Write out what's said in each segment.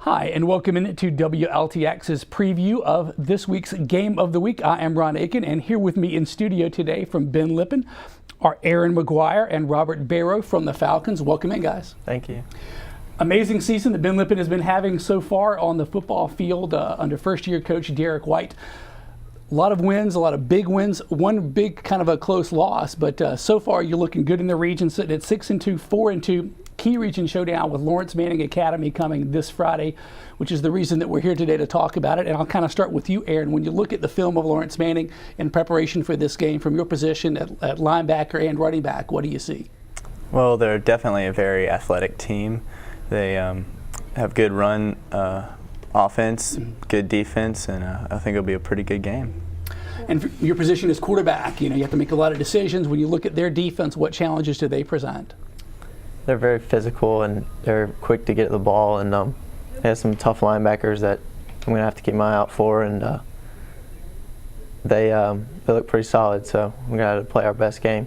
Hi, and welcome into WLTX's preview of this week's Game of the Week. I am Ron Aiken, and here with me in studio today from Ben Lippen are Aaron McGuire and Robert Barrow from the Falcons. Welcome in, guys. Thank you. Amazing season that Ben Lippen has been having so far on the football field under first-year coach Derek White. A lot of wins, a lot of big wins, one big kind of a close loss, but so far you're looking good in the region, sitting at 6-2, 4-2. Key region showdown with Lawrence Manning Academy coming this Friday, which is the reason that we're here today to talk about it. And I'll kind of start with you, Aaron. When you look at the film of Lawrence Manning in preparation for this game, from your position at linebacker and running back, what do you see? Well, they're definitely a very athletic team. They have good run offense, good defense, and I think it'll be a pretty good game. And your position is quarterback. You have to make a lot of decisions. When you look at their defense, what challenges do they present? They're very physical and they're quick to get the ball, and they have some tough linebackers that I'm going to have to keep my eye out for, and they look pretty solid, so we're going to play our best game.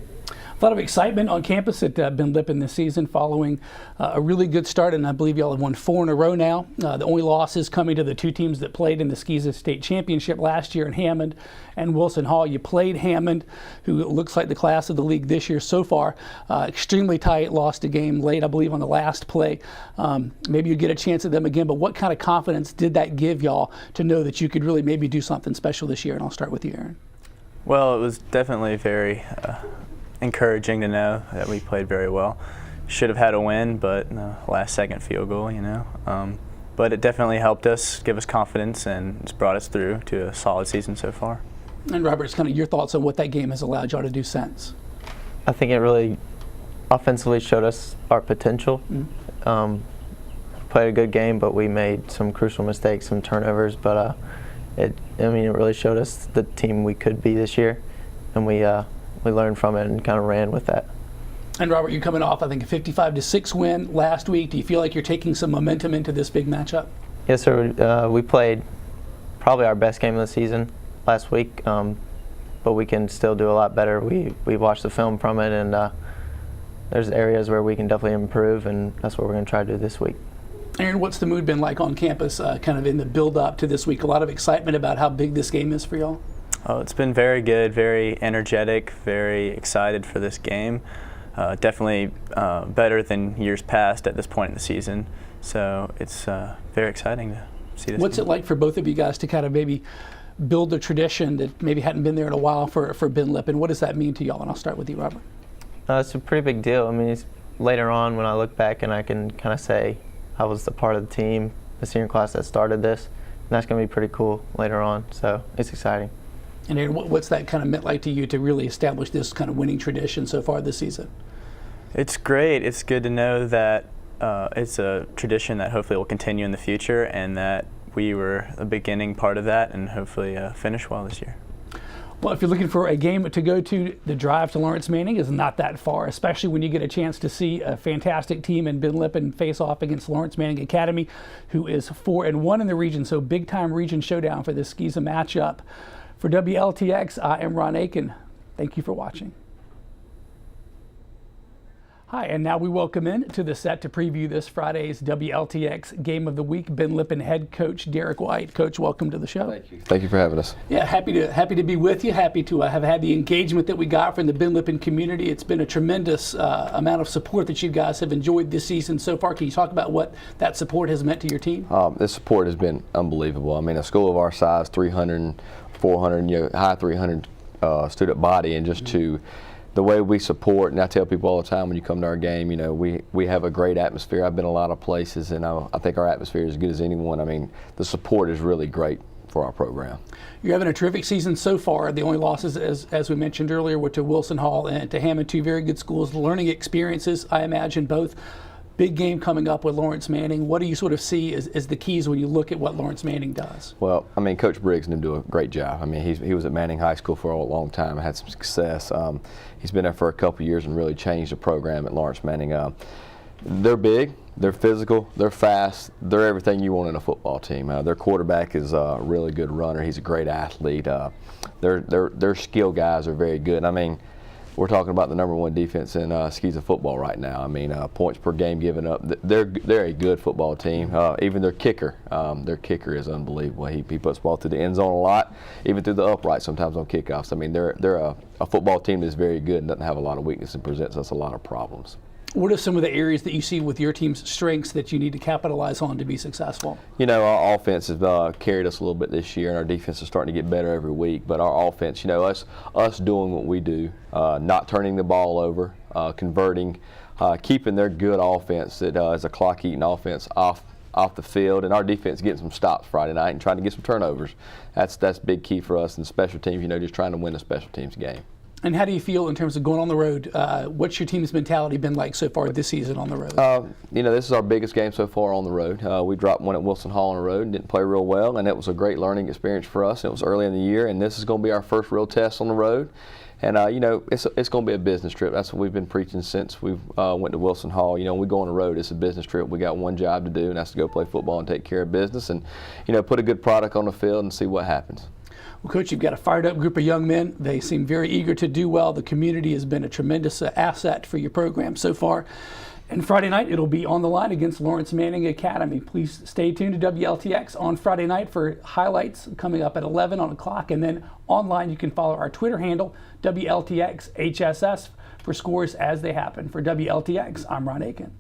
A lot of excitement on campus at Ben Lippen this season following a really good start, and I believe y'all have won 4 in a row now. The only losses coming to the two teams that played in the Skeeza State Championship last year in Hammond and Wilson Hall. You played Hammond, who looks like the class of the league this year so far. Extremely tight, lost a game late, I believe, on the last play. Maybe you get a chance at them again, but what kind of confidence did that give y'all to know that you could really maybe do something special this year? And I'll start with you, Aaron. Well, it was definitely very encouraging to know that we played very well. Should have had a win, but last second field goal, but it definitely helped us, give us confidence, and it's brought us through to a solid season so far. And Robert, it's kind of your thoughts on what that game has allowed y'all to do since. I think it really offensively showed us our potential. Played a good game, but we made some crucial mistakes, some turnovers, but it really showed us the team we could be this year, and we learned from it and kind of ran with that. And Robert, you're coming off, I think, a 55-6 win last week. Do you feel like you're taking some momentum into this big matchup? Yes, sir. We played probably our best game of the season last week, but we can still do a lot better. We watched the film from it, and there's areas where we can definitely improve, and that's what we're going to try to do this week. Aaron, what's the mood been like on campus kind of in the build-up to this week? A lot of excitement about how big this game is for y'all? Oh, it's been very good, very energetic, very excited for this game. Definitely better than years past at this point in the season. So it's very exciting to see this. What's it like for both of you guys to kind of maybe build a tradition that maybe hadn't been there in a while for Ben Lippen? What does that mean to y'all? And I'll start with you, Robert. It's a pretty big deal. I mean, it's later on when I look back and I can kind of say I was the part of the team, the senior class that started this, and that's going to be pretty cool later on. So it's exciting. And Aaron, what's that kind of meant like to you to really establish this kind of winning tradition so far this season? It's great. It's good to know that it's a tradition that hopefully will continue in the future, and that we were a beginning part of that, and hopefully finish well this year. Well, if you're looking for a game to go to, the drive to Lawrence Manning is not that far, especially when you get a chance to see a fantastic team in Ben Lippen face off against Lawrence Manning Academy, who is 4-1 in the region, so big-time region showdown for this Skeeza matchup. For WLTX, I am Ron Aiken. Thank you for watching. Hi, and now we welcome in to the set to preview this Friday's WLTX Game of the Week, Ben Lippen head coach Derek White. Coach, welcome to the show. Thank you. Thank you for having us. Yeah, happy to be with you. Happy to have had the engagement that we got from the Ben Lippen community. It's been a tremendous amount of support that you guys have enjoyed this season so far. Can you talk about what that support has meant to your team? This support has been unbelievable. I mean, a school of our size, 300, 400, high 300 student body, and just to the way we support, and I tell people all the time when you come to our game, we have a great atmosphere. I've been a lot of places, and I think our atmosphere is as good as anyone. I mean, the support is really great for our program. You're having a terrific season so far. The only losses, as we mentioned earlier, were to Wilson Hall and to Hammond, two very good schools. Learning experiences, I imagine, both. Big game coming up with Lawrence Manning. What do you sort of see as the keys when you look at what Lawrence Manning does? Well, I mean, Coach Briggs and him do a great job. I mean, he was at Manning High School for a long time and had some success. He's been there for a couple years and really changed the program at Lawrence Manning. They're big, they're physical, they're fast, they're everything you want in a football team. Their quarterback is a really good runner. He's a great athlete. Their skill guys are very good. I mean, we're talking about the #1 defense in Skeeza football right now. I mean, points per game given up. They're a good football team. Even their kicker is unbelievable. He puts the ball through the end zone a lot, even through the upright sometimes on kickoffs. I mean, they're a football team that's very good and doesn't have a lot of weakness and presents us a lot of problems. What are some of the areas that you see with your team's strengths that you need to capitalize on to be successful? You know, our offense has carried us a little bit this year, and our defense is starting to get better every week. But our offense, you know, us doing what we do, not turning the ball over, converting, keeping their good offense that is a clock-eating offense off the field, and our defense getting some stops Friday night and trying to get some turnovers. That's big key for us. And special teams, you know, just trying to win a special teams game. And how do you feel in terms of going on the road? What's your team's mentality been like so far this season on the road? You know, this is our biggest game so far on the road. We dropped one at Wilson Hall on the road and didn't play real well, and it was a great learning experience for us. It was early in the year, and this is going to be our first real test on the road. And, you know, it's going to be a business trip. That's what we've been preaching since we went to Wilson Hall. You know, when we go on the road, it's a business trip. We got one job to do, and that's to go play football and take care of business and, you know, put a good product on the field and see what happens. Well, Coach, you've got a fired-up group of young men. They seem very eager to do well. The community has been a tremendous asset for your program so far. And Friday night, it'll be on the line against Lawrence Manning Academy. Please stay tuned to WLTX on Friday night for highlights coming up at 11 on the clock. And then online, you can follow our Twitter handle, WLTXHSS, for scores as they happen. For WLTX, I'm Ron Aiken.